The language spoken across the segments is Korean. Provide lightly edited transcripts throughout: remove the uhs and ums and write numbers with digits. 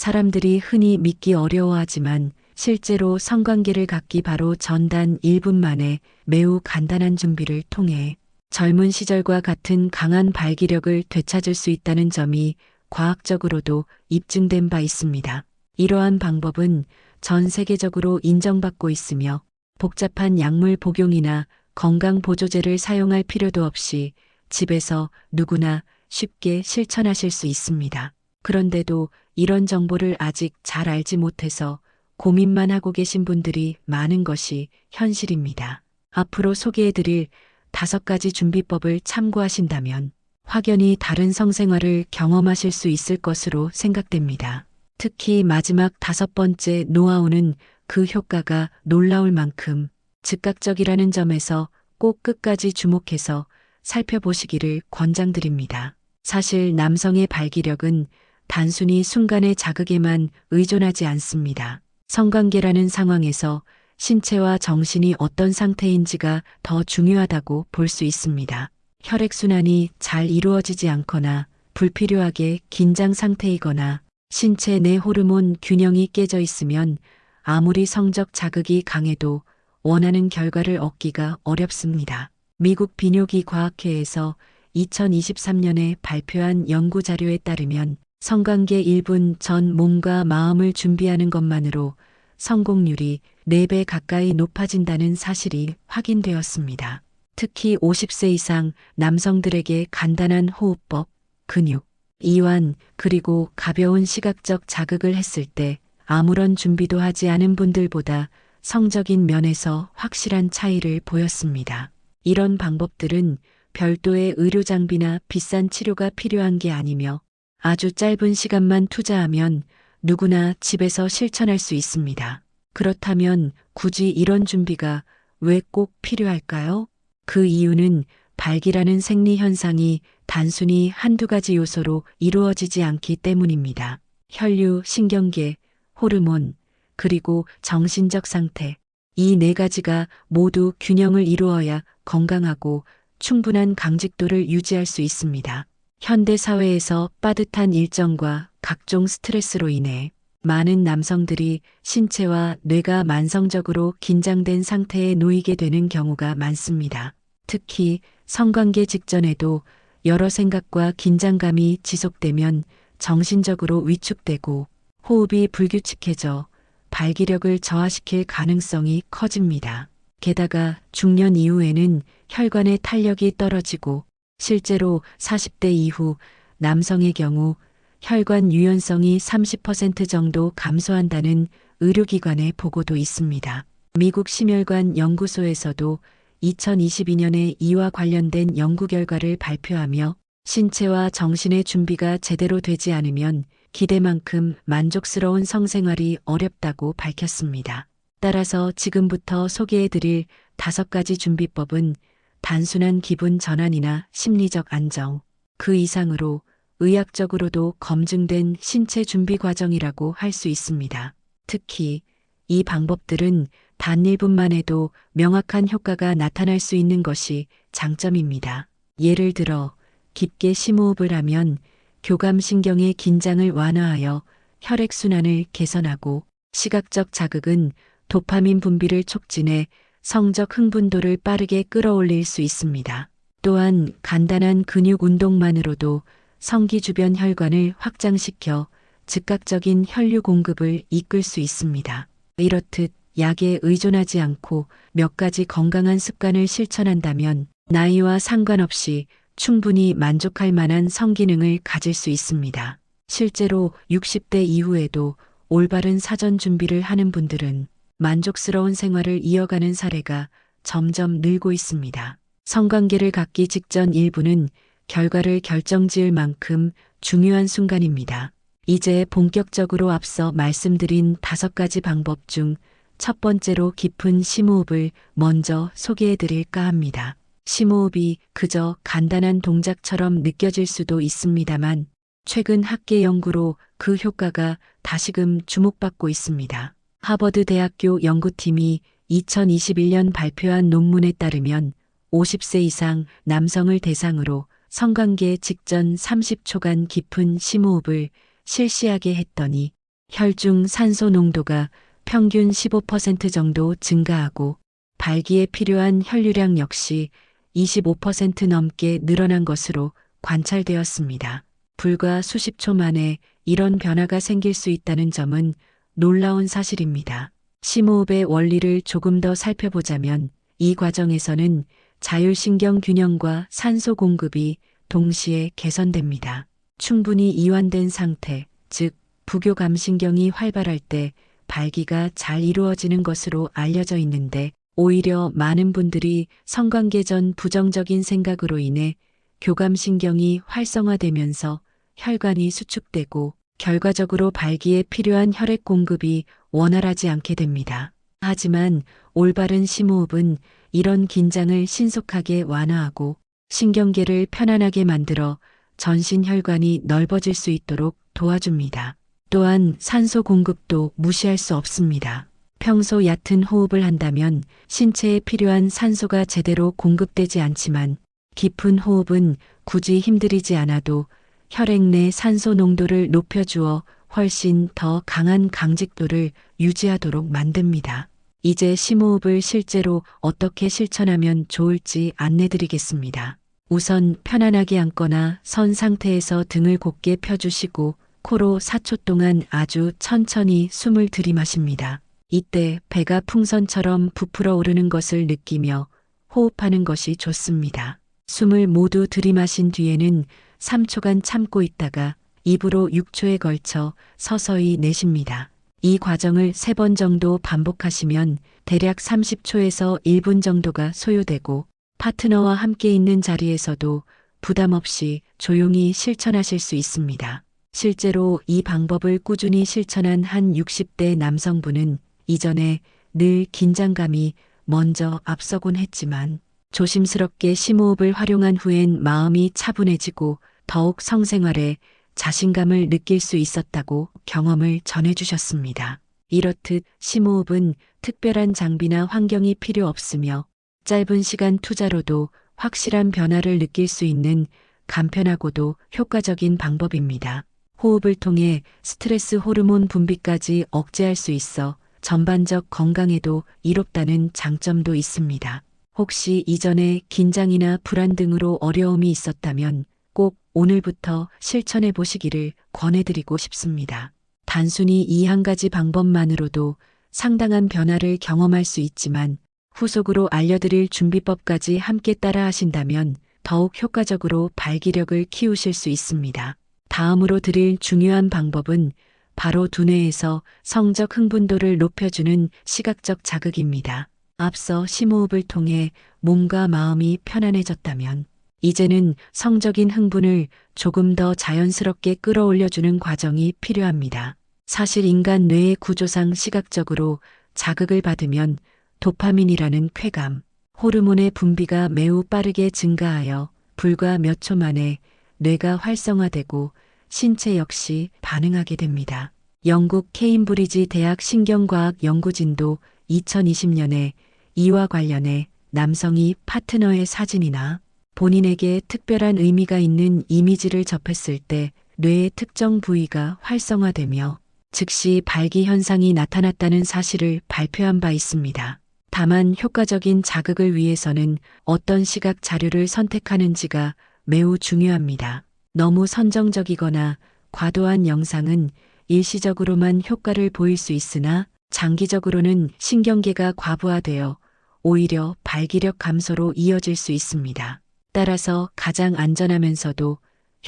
사람들이 흔히 믿기 어려워하지만 실제로 성관계를 갖기 바로 전단 1분 만에 매우 간단한 준비를 통해 젊은 시절과 같은 강한 발기력을 되찾을 수 있다는 점이 과학적으로도 입증된 바 있습니다. 이러한 방법은 전 세계적으로 인정받고 있으며 복잡한 약물 복용이나 건강보조제를 사용할 필요도 없이 집에서 누구나 쉽게 실천하실 수 있습니다. 그런데도 이런 정보를 아직 잘 알지 못해서 고민만 하고 계신 분들이 많은 것이 현실입니다. 앞으로 소개해드릴 5가지 준비법을 참고하신다면 확연히 다른 성생활을 경험하실 수 있을 것으로 생각됩니다. 특히 마지막 5번째 노하우는 그 효과가 놀라울 만큼 즉각적이라는 점에서 꼭 끝까지 주목해서 살펴보시기를 권장드립니다. 사실 남성의 발기력은 단순히 순간의 자극에만 의존하지 않습니다. 성관계라는 상황에서 신체와 정신이 어떤 상태인지가 더 중요하다고 볼 수 있습니다. 혈액순환이 잘 이루어지지 않거나 불필요하게 긴장 상태이거나 신체 내 호르몬 균형이 깨져 있으면 아무리 성적 자극이 강해도 원하는 결과를 얻기가 어렵습니다. 미국 비뇨기 과학회에서 2023년에 발표한 연구 자료에 따르면 성관계 1분 전 몸과 마음을 준비하는 것만으로 성공률이 4배 가까이 높아진다는 사실이 확인되었습니다. 특히 50세 이상 남성들에게 간단한 호흡법, 근육, 이완, 그리고 가벼운 시각적 자극을 했을 때 아무런 준비도 하지 않은 분들보다 성적인 면에서 확실한 차이를 보였습니다. 이런 방법들은 별도의 의료 장비나 비싼 치료가 필요한 게 아니며 아주 짧은 시간만 투자하면 누구나 집에서 실천할 수 있습니다. 그렇다면 굳이 이런 준비가 왜 꼭 필요할까요? 그 이유는 발기라는 생리 현상이 단순히 한두 가지 요소로 이루어지지 않기 때문입니다. 혈류, 신경계, 호르몬, 그리고 정신적 상태, 이 4가지가 모두 균형을 이루어야 건강하고 충분한 강직도를 유지할 수 있습니다. 현대 사회에서 빠듯한 일정과 각종 스트레스로 인해 많은 남성들이 신체와 뇌가 만성적으로 긴장된 상태에 놓이게 되는 경우가 많습니다. 특히 성관계 직전에도 여러 생각과 긴장감이 지속되면 정신적으로 위축되고 호흡이 불규칙해져 발기력을 저하시킬 가능성이 커집니다. 게다가 중년 이후에는 혈관의 탄력이 떨어지고 실제로 40대 이후 남성의 경우 혈관 유연성이 30% 정도 감소한다는 의료기관의 보고도 있습니다. 미국 심혈관 연구소에서도 2022년에 이와 관련된 연구 결과를 발표하며 신체와 정신의 준비가 제대로 되지 않으면 기대만큼 만족스러운 성생활이 어렵다고 밝혔습니다. 따라서 지금부터 소개해드릴 5가지 준비법은 단순한 기분 전환이나 심리적 안정, 그 이상으로 의학적으로도 검증된 신체 준비 과정이라고 할 수 있습니다. 특히 이 방법들은 단 1분만 해도 명확한 효과가 나타날 수 있는 것이 장점입니다. 예를 들어 깊게 심호흡을 하면 교감신경의 긴장을 완화하여 혈액순환을 개선하고 시각적 자극은 도파민 분비를 촉진해 성적 흥분도를 빠르게 끌어올릴 수 있습니다. 또한 간단한 근육 운동만으로도 성기 주변 혈관을 확장시켜 즉각적인 혈류 공급을 이끌 수 있습니다. 이렇듯 약에 의존하지 않고 몇 가지 건강한 습관을 실천한다면 나이와 상관없이 충분히 만족할 만한 성기능을 가질 수 있습니다. 실제로 60대 이후에도 올바른 사전 준비를 하는 분들은 만족스러운 생활을 이어가는 사례가 점점 늘고 있습니다. 성관계를 갖기 직전 1분은 결과를 결정지을 만큼 중요한 순간입니다. 이제 본격적으로 앞서 말씀드린 5가지 방법 중 첫 번째로 깊은 심호흡을 먼저 소개해 드릴까 합니다. 심호흡이 그저 간단한 동작처럼 느껴질 수도 있습니다만 최근 학계 연구로 그 효과가 다시금 주목받고 있습니다. 하버드 대학교 연구팀이 2021년 발표한 논문에 따르면 50세 이상 남성을 대상으로 성관계 직전 30초간 깊은 심호흡을 실시하게 했더니 혈중 산소 농도가 평균 15% 정도 증가하고 발기에 필요한 혈류량 역시 25% 넘게 늘어난 것으로 관찰되었습니다. 불과 수십 초 만에 이런 변화가 생길 수 있다는 점은 놀라운 사실입니다. 심호흡의 원리를 조금 더 살펴보자면 이 과정에서는 자율신경 균형과 산소 공급이 동시에 개선됩니다. 충분히 이완된 상태, 즉 부교감신경이 활발할 때 발기가 잘 이루어지는 것으로 알려져 있는데 오히려 많은 분들이 성관계 전 부정적인 생각으로 인해 교감신경이 활성화되면서 혈관이 수축되고 결과적으로 발기에 필요한 혈액 공급이 원활하지 않게 됩니다. 하지만 올바른 심호흡은 이런 긴장을 신속하게 완화하고 신경계를 편안하게 만들어 전신 혈관이 넓어질 수 있도록 도와줍니다. 또한 산소 공급도 무시할 수 없습니다. 평소 얕은 호흡을 한다면 신체에 필요한 산소가 제대로 공급되지 않지만 깊은 호흡은 굳이 힘들이지 않아도 혈액 내 산소 농도를 높여주어 훨씬 더 강한 강직도를 유지하도록 만듭니다. 이제 심호흡을 실제로 어떻게 실천하면 좋을지 안내드리겠습니다. 우선 편안하게 앉거나 선 상태에서 등을 곧게 펴주시고 코로 4초 동안 아주 천천히 숨을 들이마십니다. 이때 배가 풍선처럼 부풀어 오르는 것을 느끼며 호흡하는 것이 좋습니다. 숨을 모두 들이마신 뒤에는 3초간 참고 있다가 입으로 6초에 걸쳐 서서히 내쉽니다. 이 과정을 3번 정도 반복하시면 대략 30초에서 1분 정도가 소요되고 파트너와 함께 있는 자리에서도 부담 없이 조용히 실천하실 수 있습니다. 실제로 이 방법을 꾸준히 실천한 한 60대 남성분은 이전에 늘 긴장감이 먼저 앞서곤 했지만 조심스럽게 심호흡을 활용한 후엔 마음이 차분해지고 더욱 성생활에 자신감을 느낄 수 있었다고 경험을 전해주셨습니다. 이렇듯 심호흡은 특별한 장비나 환경이 필요 없으며 짧은 시간 투자로도 확실한 변화를 느낄 수 있는 간편하고도 효과적인 방법입니다. 호흡을 통해 스트레스 호르몬 분비까지 억제할 수 있어 전반적 건강에도 이롭다는 장점도 있습니다. 혹시 이전에 긴장이나 불안 등으로 어려움이 있었다면 꼭 오늘부터 실천해 보시기를 권해드리고 싶습니다. 단순히 이 한 가지 방법만으로도 상당한 변화를 경험할 수 있지만 후속으로 알려드릴 준비법까지 함께 따라 하신다면 더욱 효과적으로 발기력을 키우실 수 있습니다. 다음으로 드릴 중요한 방법은 바로 두뇌에서 성적 흥분도를 높여주는 시각적 자극입니다. 앞서 심호흡을 통해 몸과 마음이 편안해졌다면 이제는 성적인 흥분을 조금 더 자연스럽게 끌어올려주는 과정이 필요합니다. 사실 인간 뇌의 구조상 시각적으로 자극을 받으면 도파민이라는 쾌감, 호르몬의 분비가 매우 빠르게 증가하여 불과 몇 초 만에 뇌가 활성화되고 신체 역시 반응하게 됩니다. 영국 케임브리지 대학 신경과학 연구진도 2020년에 이와 관련해 남성이 파트너의 사진이나 본인에게 특별한 의미가 있는 이미지를 접했을 때 뇌의 특정 부위가 활성화되며 즉시 발기 현상이 나타났다는 사실을 발표한 바 있습니다. 다만 효과적인 자극을 위해서는 어떤 시각 자료를 선택하는지가 매우 중요합니다. 너무 선정적이거나 과도한 영상은 일시적으로만 효과를 보일 수 있으나 장기적으로는 신경계가 과부하되어 오히려 발기력 감소로 이어질 수 있습니다. 따라서 가장 안전하면서도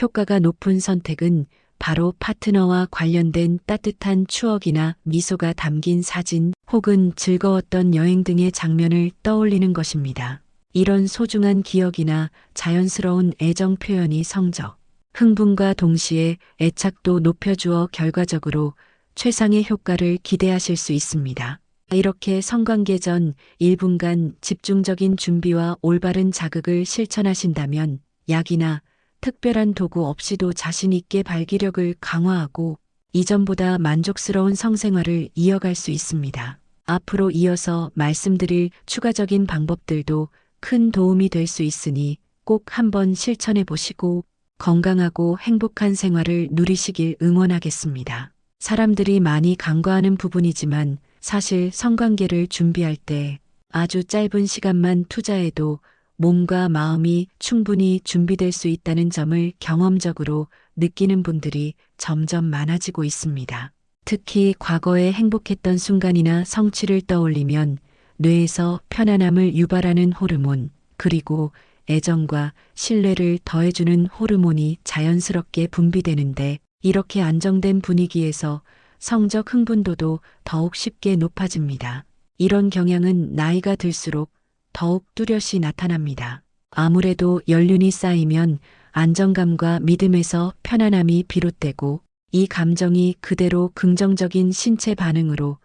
효과가 높은 선택은 바로 파트너와 관련된 따뜻한 추억이나 미소가 담긴 사진 혹은 즐거웠던 여행 등의 장면을 떠올리는 것입니다. 이런 소중한 기억이나 자연스러운 애정 표현이 성적, 흥분과 동시에 애착도 높여주어 결과적으로 최상의 효과를 기대하실 수 있습니다. 이렇게 성관계 전 1분간 집중적인 준비와 올바른 자극을 실천하신다면 약이나 특별한 도구 없이도 자신 있게 발기력을 강화하고 이전보다 만족스러운 성생활을 이어갈 수 있습니다. 앞으로 이어서 말씀드릴 추가적인 방법들도 큰 도움이 될 수 있으니 꼭 한번 실천해 보시고 건강하고 행복한 생활을 누리시길 응원하겠습니다. 사람들이 많이 간과하는 부분이지만 사실 성관계를 준비할 때 아주 짧은 시간만 투자해도 몸과 마음이 충분히 준비될 수 있다는 점을 경험적으로 느끼는 분들이 점점 많아지고 있습니다. 특히 과거에 행복했던 순간이나 성취를 떠올리면 뇌에서 편안함을 유발하는 호르몬, 그리고 애정과 신뢰를 더해주는 호르몬이 자연스럽게 분비되는데, 이렇게 안정된 분위기에서 성적 흥분도도 더욱 쉽게 높아집니다. 이런 경향은 나이가 들수록 더욱 뚜렷이 나타납니다. 아무래도 연륜이 쌓이면 안정감과 믿음에서 편안함이 비롯되고, 이 감정이 그대로 긍정적인 신체 반응으로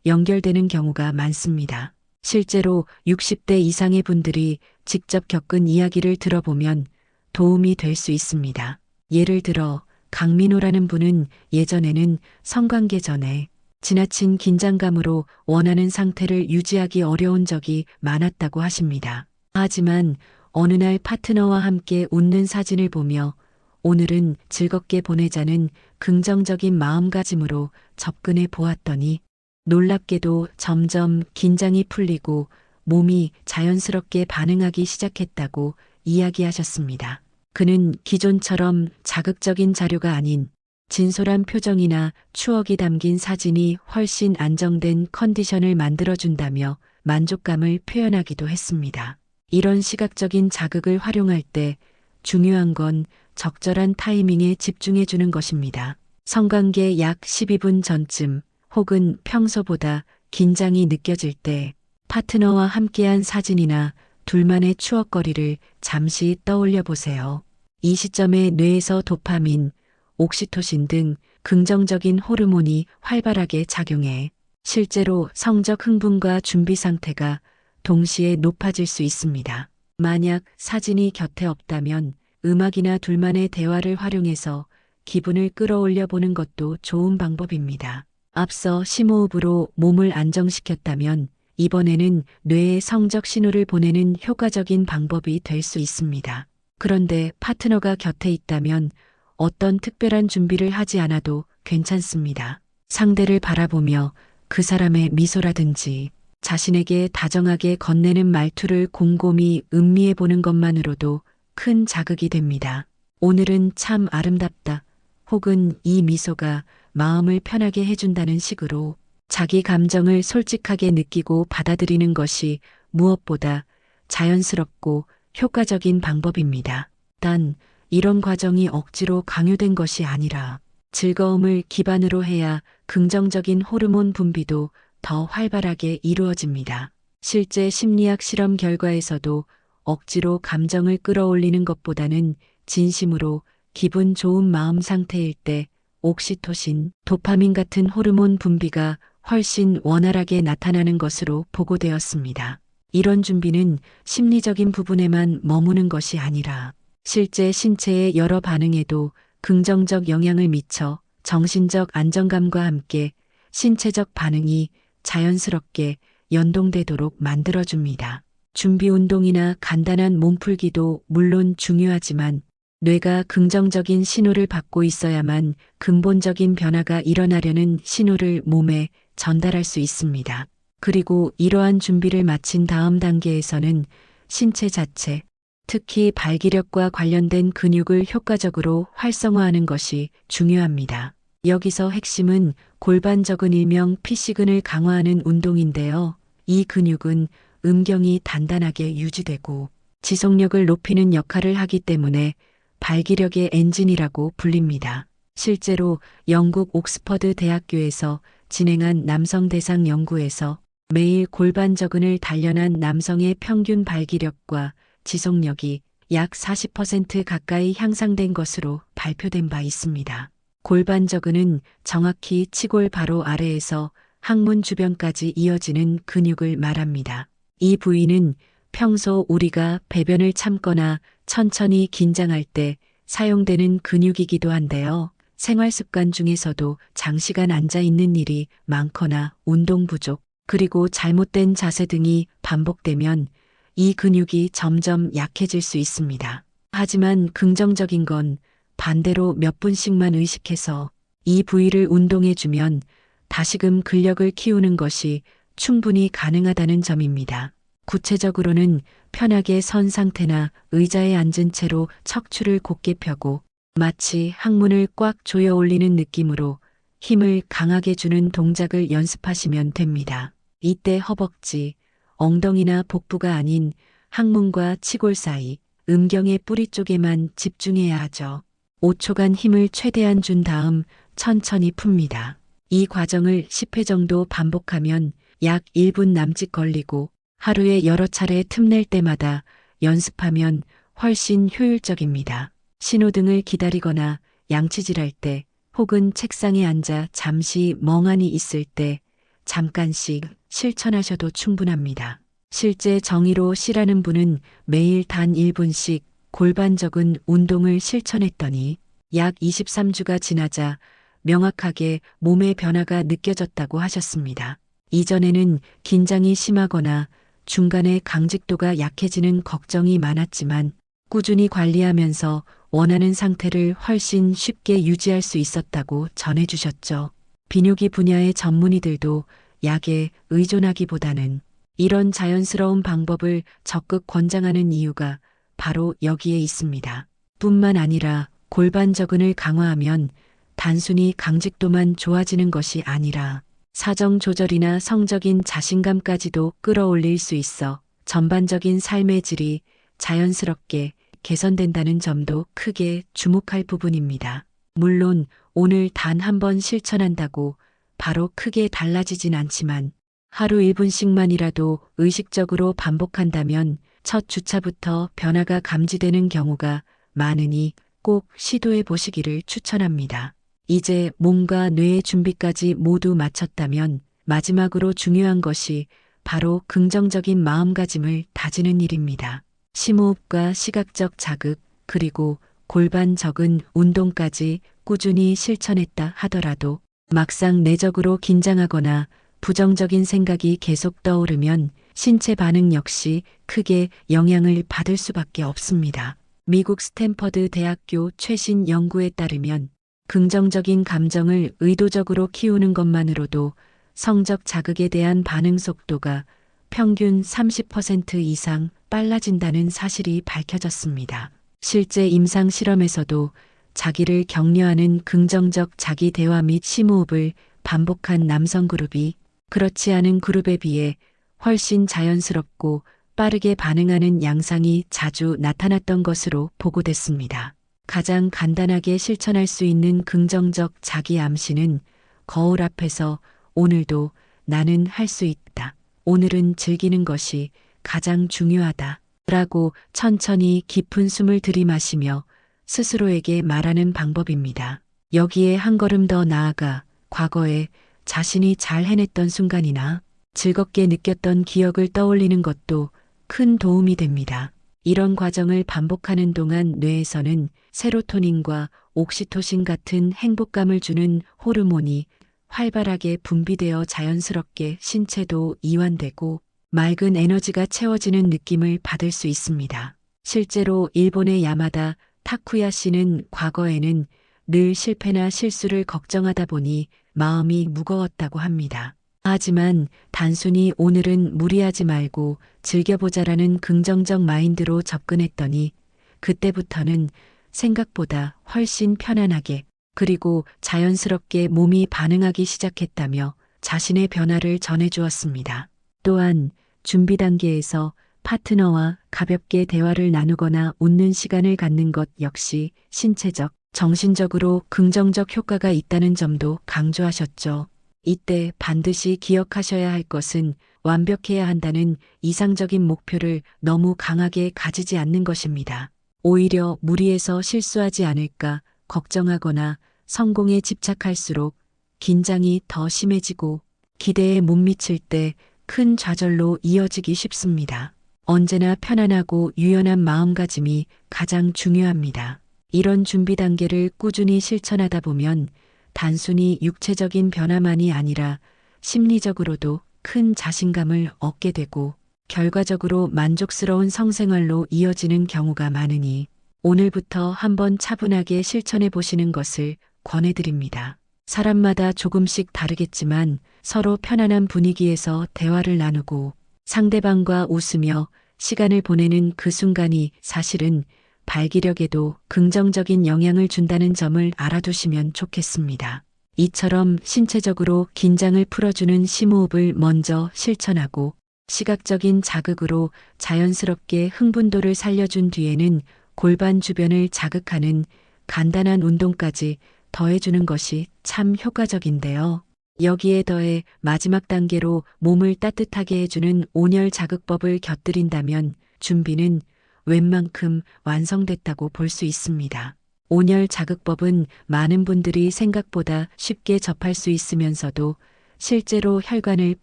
연결되는 경우가 많습니다. 실제로 60대 이상의 분들이 직접 겪은 이야기를 들어보면 도움이 될 수 있습니다. 예를 들어 강민호라는 분은 예전에는 성관계 전에 지나친 긴장감으로 원하는 상태를 유지하기 어려운 적이 많았다고 하십니다. 하지만 어느 날 파트너와 함께 웃는 사진을 보며 오늘은 즐겁게 보내자는 긍정적인 마음가짐으로 접근해 보았더니 놀랍게도 점점 긴장이 풀리고 몸이 자연스럽게 반응하기 시작했다고 이야기하셨습니다. 그는 기존처럼 자극적인 자료가 아닌 진솔한 표정이나 추억이 담긴 사진이 훨씬 안정된 컨디션을 만들어준다며 만족감을 표현하기도 했습니다. 이런 시각적인 자극을 활용할 때 중요한 건 적절한 타이밍에 집중해 주는 것입니다. 성관계 약 12분 전쯤 혹은 평소보다 긴장이 느껴질 때 파트너와 함께한 사진이나 둘만의 추억거리를 잠시 떠올려 보세요. 이 시점에 뇌에서 도파민, 옥시토신 등 긍정적인 호르몬이 활발하게 작용해 실제로 성적 흥분과 준비 상태가 동시에 높아질 수 있습니다. 만약 사진이 곁에 없다면 음악이나 둘만의 대화를 활용해서 기분을 끌어올려 보는 것도 좋은 방법입니다. 앞서 심호흡으로 몸을 안정시켰다면 이번에는 뇌에 성적 신호를 보내는 효과적인 방법이 될 수 있습니다. 그런데 파트너가 곁에 있다면 어떤 특별한 준비를 하지 않아도 괜찮습니다. 상대를 바라보며 그 사람의 미소라든지 자신에게 다정하게 건네는 말투를 곰곰이 음미해 보는 것만으로도 큰 자극이 됩니다. 오늘은 참 아름답다. 혹은 이 미소가 마음을 편하게 해준다는 식으로 자기 감정을 솔직하게 느끼고 받아들이는 것이 무엇보다 자연스럽고 효과적인 방법입니다. 단, 이런 과정이 억지로 강요된 것이 아니라 즐거움을 기반으로 해야 긍정적인 호르몬 분비도 더 활발하게 이루어집니다. 실제 심리학 실험 결과에서도 억지로 감정을 끌어올리는 것보다는 진심으로 기분 좋은 마음 상태일 때 옥시토신, 도파민 같은 호르몬 분비가 훨씬 원활하게 나타나는 것으로 보고되었습니다. 이런 준비는 심리적인 부분에만 머무는 것이 아니라 실제 신체의 여러 반응에도 긍정적 영향을 미쳐 정신적 안정감과 함께 신체적 반응이 자연스럽게 연동되도록 만들어줍니다. 준비 운동이나 간단한 몸풀기도 물론 중요하지만 뇌가 긍정적인 신호를 받고 있어야만 근본적인 변화가 일어나려는 신호를 몸에 전달할 수 있습니다. 그리고 이러한 준비를 마친 다음 단계에서는 신체 자체, 특히 발기력과 관련된 근육을 효과적으로 활성화하는 것이 중요합니다. 여기서 핵심은 골반적은 일명 피시근을 강화하는 운동인데요. 이 근육은 음경이 단단하게 유지되고 지속력을 높이는 역할을 하기 때문에 발기력의 엔진이라고 불립니다. 실제로 영국 옥스퍼드 대학교에서 진행한 남성 대상 연구에서 매일 골반저근을 단련한 남성의 평균 발기력과 지속력이 약 40% 가까이 향상된 것으로 발표된 바 있습니다. 골반저근은 정확히 치골 바로 아래에서 항문 주변까지 이어지는 근육을 말합니다. 이 부위는 평소 우리가 배변을 참거나 천천히 긴장할 때 사용되는 근육이기도 한데요. 생활 습관 중에서도 장시간 앉아 있는 일이 많거나 운동 부족, 그리고 잘못된 자세 등이 반복되면 이 근육이 점점 약해질 수 있습니다. 하지만 긍정적인 건 반대로 몇 분씩만 의식해서 이 부위를 운동해주면 다시금 근력을 키우는 것이 충분히 가능하다는 점입니다. 구체적으로는 편하게 선 상태나 의자에 앉은 채로 척추를 곧게 펴고 마치 항문을 꽉 조여 올리는 느낌으로 힘을 강하게 주는 동작을 연습하시면 됩니다. 이때 허벅지, 엉덩이나 복부가 아닌 항문과 치골 사이, 음경의 뿌리 쪽에만 집중해야 하죠. 5초간 힘을 최대한 준 다음 천천히 풉니다. 이 과정을 10회 정도 반복하면 약 1분 남짓 걸리고 하루에 여러 차례 틈낼 때마다 연습하면 훨씬 효율적입니다. 신호등을 기다리거나 양치질할 때 혹은 책상에 앉아 잠시 멍하니 있을 때 잠깐씩 실천하셔도 충분합니다. 실제 정의로 C라는 분은 매일 단 1분씩 골반 적은 운동을 실천했더니 약 23주가 지나자 명확하게 몸의 변화가 느껴졌다고 하셨습니다. 이전에는 긴장이 심하거나 중간에 강직도가 약해지는 걱정이 많았지만 꾸준히 관리하면서 원하는 상태를 훨씬 쉽게 유지할 수 있었다고 전해주셨죠. 비뇨기 분야의 전문의들도 약에 의존하기보다는 이런 자연스러운 방법을 적극 권장하는 이유가 바로 여기에 있습니다. 뿐만 아니라 골반 저근을 강화하면 단순히 강직도만 좋아지는 것이 아니라 사정 조절이나 성적인 자신감까지도 끌어올릴 수 있어 전반적인 삶의 질이 자연스럽게 개선된다는 점도 크게 주목할 부분입니다. 물론 오늘 단 한 번 실천한다고 바로 크게 달라지진 않지만 하루 1분씩만이라도 의식적으로 반복한다면 첫 주차부터 변화가 감지되는 경우가 많으니 꼭 시도해 보시기를 추천합니다. 이제 몸과 뇌의 준비까지 모두 마쳤다면 마지막으로 중요한 것이 바로 긍정적인 마음가짐을 다지는 일입니다. 심호흡과 시각적 자극, 그리고 골반 적은 운동까지 꾸준히 실천했다 하더라도 막상 내적으로 긴장하거나 부정적인 생각이 계속 떠오르면 신체 반응 역시 크게 영향을 받을 수밖에 없습니다. 미국 스탠퍼드 대학교 최신 연구에 따르면 긍정적인 감정을 의도적으로 키우는 것만으로도 성적 자극에 대한 반응 속도가 평균 30% 이상 빨라진다는 사실이 밝혀졌습니다. 실제 임상 실험에서도 자기를 격려하는 긍정적 자기 대화 및 심호흡을 반복한 남성 그룹이 그렇지 않은 그룹에 비해 훨씬 자연스럽고 빠르게 반응하는 양상이 자주 나타났던 것으로 보고됐습니다. 가장 간단하게 실천할 수 있는 긍정적 자기 암시는 거울 앞에서 오늘도 나는 할 수 있다. 오늘은 즐기는 것이 가장 중요하다. 라고 천천히 깊은 숨을 들이마시며 스스로에게 말하는 방법입니다. 여기에 한 걸음 더 나아가 과거에 자신이 잘 해냈던 순간이나 즐겁게 느꼈던 기억을 떠올리는 것도 큰 도움이 됩니다. 이런 과정을 반복하는 동안 뇌에서는 세로토닌과 옥시토신 같은 행복감을 주는 호르몬이 활발하게 분비되어 자연스럽게 신체도 이완되고 맑은 에너지가 채워지는 느낌을 받을 수 있습니다. 실제로 일본의 야마다 타쿠야 씨는 과거에는 늘 실패나 실수를 걱정하다 보니 마음이 무거웠다고 합니다. 하지만 단순히 오늘은 무리하지 말고 즐겨보자라는 긍정적 마인드로 접근했더니 그때부터는 생각보다 훨씬 편안하게 그리고 자연스럽게 몸이 반응하기 시작했다며 자신의 변화를 전해주었습니다. 또한 준비 단계에서 파트너와 가볍게 대화를 나누거나 웃는 시간을 갖는 것 역시 신체적, 정신적으로 긍정적 효과가 있다는 점도 강조하셨죠. 이때 반드시 기억하셔야 할 것은 완벽해야 한다는 이상적인 목표를 너무 강하게 가지지 않는 것입니다. 오히려 무리해서 실수하지 않을까 걱정하거나 성공에 집착할수록 긴장이 더 심해지고 기대에 못 미칠 때 큰 좌절로 이어지기 쉽습니다. 언제나 편안하고 유연한 마음가짐이 가장 중요합니다. 이런 준비 단계를 꾸준히 실천하다 보면 단순히 육체적인 변화만이 아니라 심리적으로도 큰 자신감을 얻게 되고 결과적으로 만족스러운 성생활로 이어지는 경우가 많으니 오늘부터 한번 차분하게 실천해 보시는 것을 권해드립니다. 사람마다 조금씩 다르겠지만 서로 편안한 분위기에서 대화를 나누고 상대방과 웃으며 시간을 보내는 그 순간이 사실은 발기력에도 긍정적인 영향을 준다는 점을 알아두시면 좋겠습니다. 이처럼 신체적으로 긴장을 풀어주는 심호흡을 먼저 실천하고 시각적인 자극으로 자연스럽게 흥분도를 살려준 뒤에는 골반 주변을 자극하는 간단한 운동까지 더해주는 것이 참 효과적인데요. 여기에 더해 마지막 단계로 몸을 따뜻하게 해주는 온열 자극법을 곁들인다면 준비는 웬만큼 완성됐다고 볼 수 있습니다. 온열 자극법은 많은 분들이 생각보다 쉽게 접할 수 있으면서도 실제로 혈관을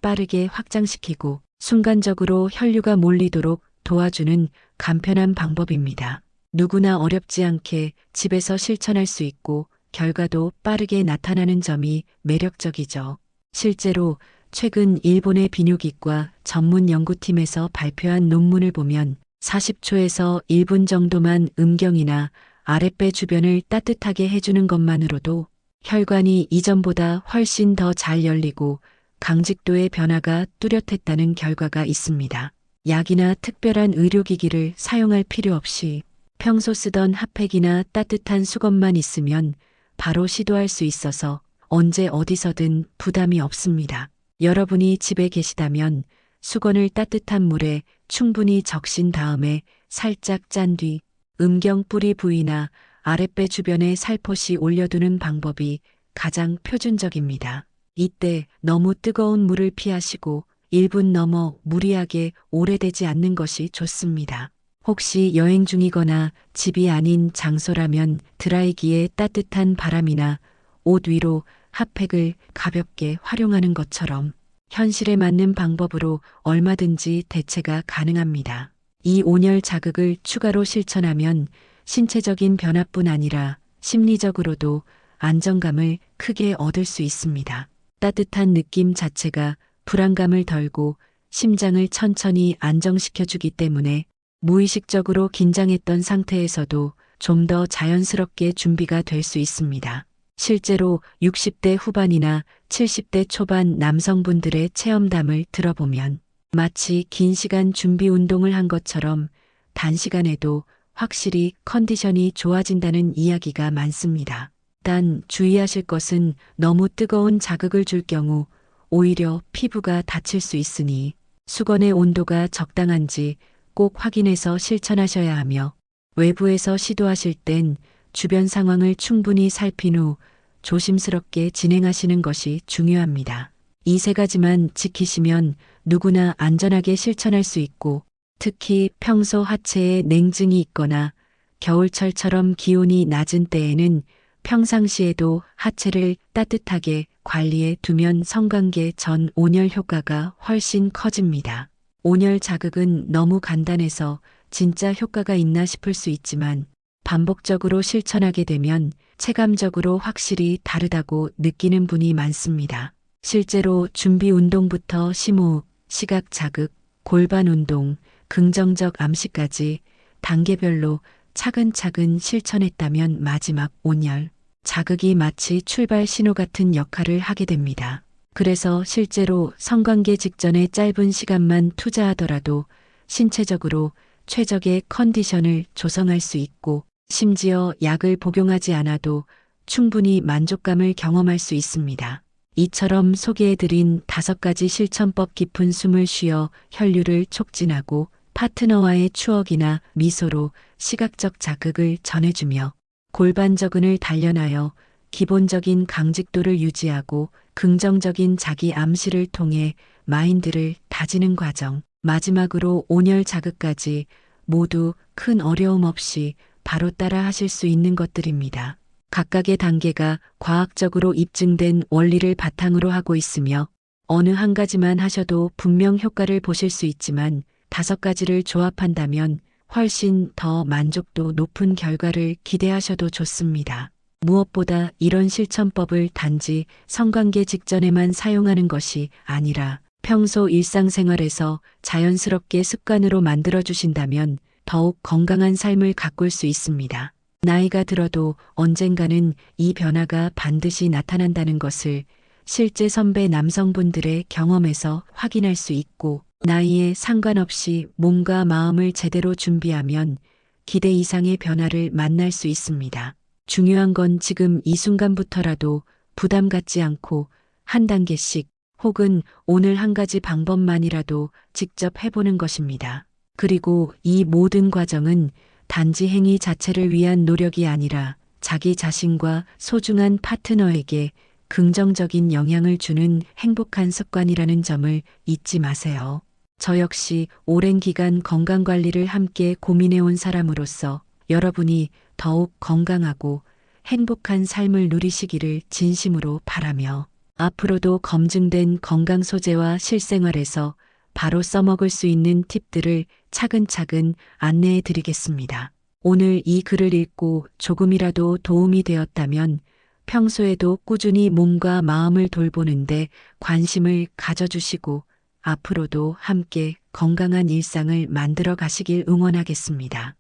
빠르게 확장시키고 순간적으로 혈류가 몰리도록 도와주는 간편한 방법입니다. 누구나 어렵지 않게 집에서 실천할 수 있고 결과도 빠르게 나타나는 점이 매력적이죠. 실제로 최근 일본의 비뇨기과 전문 연구팀에서 발표한 논문을 보면 40초에서 1분 정도만 음경이나 아랫배 주변을 따뜻하게 해주는 것만으로도 혈관이 이전보다 훨씬 더 잘 열리고 강직도의 변화가 뚜렷했다는 결과가 있습니다. 약이나 특별한 의료기기를 사용할 필요 없이 평소 쓰던 핫팩이나 따뜻한 수건만 있으면 바로 시도할 수 있어서 언제 어디서든 부담이 없습니다. 여러분이 집에 계시다면 수건을 따뜻한 물에 충분히 적신 다음에 살짝 짠 뒤 음경 뿌리 부위나 아랫배 주변에 살포시 올려두는 방법이 가장 표준적입니다. 이때 너무 뜨거운 물을 피하시고 1분 넘어 무리하게 오래되지 않는 것이 좋습니다. 혹시 여행 중이거나 집이 아닌 장소라면 드라이기에 따뜻한 바람이나 옷 위로 핫팩을 가볍게 활용하는 것처럼 현실에 맞는 방법으로 얼마든지 대체가 가능합니다. 이 온열 자극을 추가로 실천하면 신체적인 변화뿐 아니라 심리적으로도 안정감을 크게 얻을 수 있습니다. 따뜻한 느낌 자체가 불안감을 덜고 심장을 천천히 안정시켜주기 때문에 무의식적으로 긴장했던 상태에서도 좀 더 자연스럽게 준비가 될 수 있습니다. 실제로 60대 후반이나 70대 초반 남성분들의 체험담을 들어보면 마치 긴 시간 준비 운동을 한 것처럼 단시간에도 확실히 컨디션이 좋아진다는 이야기가 많습니다. 단 주의하실 것은 너무 뜨거운 자극을 줄 경우 오히려 피부가 다칠 수 있으니 수건의 온도가 적당한지 꼭 확인해서 실천하셔야 하며 외부에서 시도하실 땐 주변 상황을 충분히 살핀 후 조심스럽게 진행하시는 것이 중요합니다. 이 세 가지만 지키시면 누구나 안전하게 실천할 수 있고 특히 평소 하체에 냉증이 있거나 겨울철처럼 기온이 낮은 때에는 평상시에도 하체를 따뜻하게 관리해 두면 성관계 전 온열 효과가 훨씬 커집니다. 온열 자극은 너무 간단해서 진짜 효과가 있나 싶을 수 있지만 반복적으로 실천하게 되면 체감적으로 확실히 다르다고 느끼는 분이 많습니다. 실제로 준비 운동부터 심호흡, 시각 자극, 골반 운동, 긍정적 암시까지 단계별로 차근차근 실천했다면 마지막 온열 자극이 마치 출발 신호 같은 역할을 하게 됩니다. 그래서 실제로 성관계 직전에 짧은 시간만 투자하더라도 신체적으로 최적의 컨디션을 조성할 수 있고 심지어 약을 복용하지 않아도 충분히 만족감을 경험할 수 있습니다. 이처럼 소개해드린 5가지 실천법 깊은 숨을 쉬어 혈류를 촉진하고 파트너와의 추억이나 미소로 시각적 자극을 전해주며 골반저근을 단련하여 기본적인 강직도를 유지하고 긍정적인 자기 암시를 통해 마인드를 다지는 과정, 마지막으로 온열 자극까지 모두 큰 어려움 없이 바로 따라 하실 수 있는 것들입니다. 각각의 단계가 과학적으로 입증된 원리를 바탕으로 하고 있으며 어느 한 가지만 하셔도 분명 효과를 보실 수 있지만 5가지를 조합한다면 훨씬 더 만족도 높은 결과를 기대하셔도 좋습니다. 무엇보다 이런 실천법을 단지 성관계 직전에만 사용하는 것이 아니라 평소 일상생활에서 자연스럽게 습관으로 만들어 주신다면 더욱 건강한 삶을 가꿀 수 있습니다. 나이가 들어도 언젠가는 이 변화가 반드시 나타난다는 것을 실제 선배 남성분들의 경험에서 확인할 수 있고, 나이에 상관없이 몸과 마음을 제대로 준비하면 기대 이상의 변화를 만날 수 있습니다. 중요한 건 지금 이 순간부터라도 부담 갖지 않고 한 단계씩 혹은 오늘 한 가지 방법만이라도 직접 해보는 것입니다. 그리고 이 모든 과정은 단지 행위 자체를 위한 노력이 아니라 자기 자신과 소중한 파트너에게 긍정적인 영향을 주는 행복한 습관이라는 점을 잊지 마세요. 저 역시 오랜 기간 건강 관리를 함께 고민해온 사람으로서 여러분이 더욱 건강하고 행복한 삶을 누리시기를 진심으로 바라며, 앞으로도 검증된 건강 소재와 실생활에서 바로 써먹을 수 있는 팁들을 차근차근 안내해 드리겠습니다. 오늘 이 글을 읽고 조금이라도 도움이 되었다면 평소에도 꾸준히 몸과 마음을 돌보는데 관심을 가져주시고 앞으로도 함께 건강한 일상을 만들어 가시길 응원하겠습니다.